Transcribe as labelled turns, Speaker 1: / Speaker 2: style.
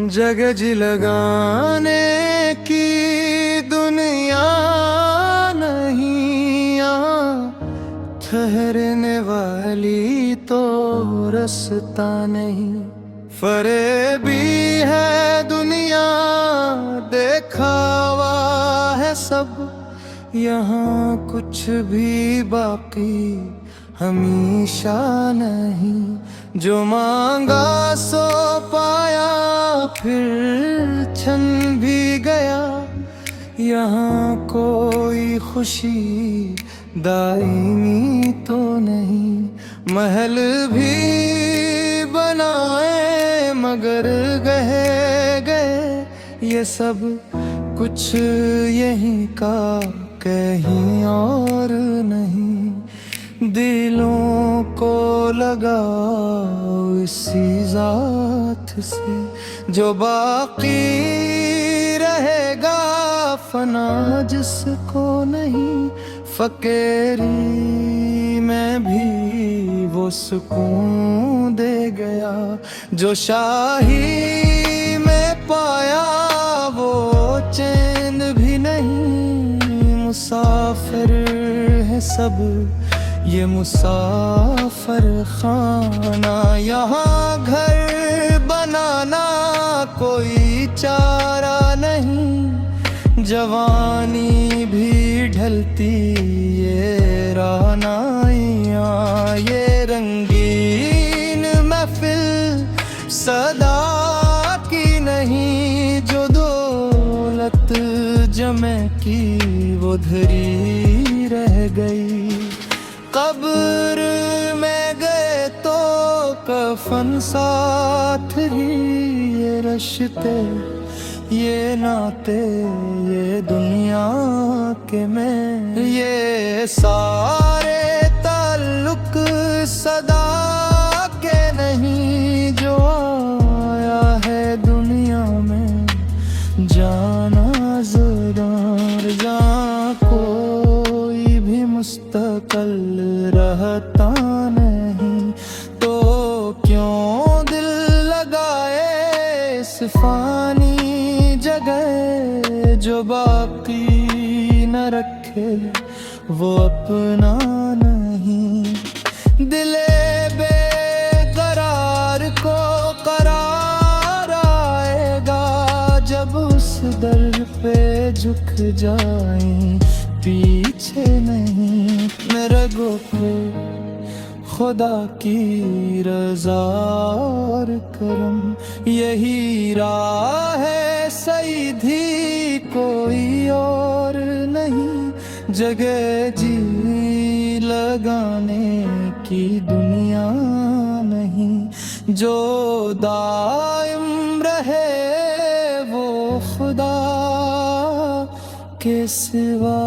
Speaker 1: जगह जी लगाने की दुनिया नहीं, यहाँ ठहरने वाली तो रास्ता नहीं। फरेबी है दुनिया, देखावा है सब, यहाँ कुछ भी बाकी हमेशा नहीं। जो मांगा सो पाया, फिर छन भी गया। यहाँ कोई खुशी दायमी तो नहीं। महल भी बनाए मगर गए गए, ये सब कुछ यहीं का कहीं और नहीं। दिलों को लगाओ इसी जात से, जो बाकी रहेगा फना जिसको नहीं। फकीरी में भी वो सुकून दे गया, जो शाही में पाया वो चैन भी नहीं। मुसाफिर है सब ये मुसाफिर खाना, यहाँ घर बनाना कोई चारा नहीं। जवानी भी ढलती ये रानाइया, ये रंगीन महफिल सदा की नहीं। जो दौलत जमे की वो धरी रह गई। कब्र में गए तो कफन साथ ही, ये रिश्ते ये नाते ये दुनिया के में, ये सारे ताल्लुक सदा के नहीं। जो आया है दुनिया में जाना ज़रूर, जहाँ कोई भी मुस्तकिल रहता नहीं। तो क्यों दिल लगाए इस फानी जगह, जो बाकी न रखे वो अपना नहीं। दिले बेकरार को करार आएगा, जब उस दर पे झुक जाए पीछे नहीं। मेरे गो पे खुदा की रज़ा और करम, यही राह है सीधी कोई और नहीं। जगह जी लगाने की दुनिया नहीं, जो दायम रहे वो खुदा के सिवा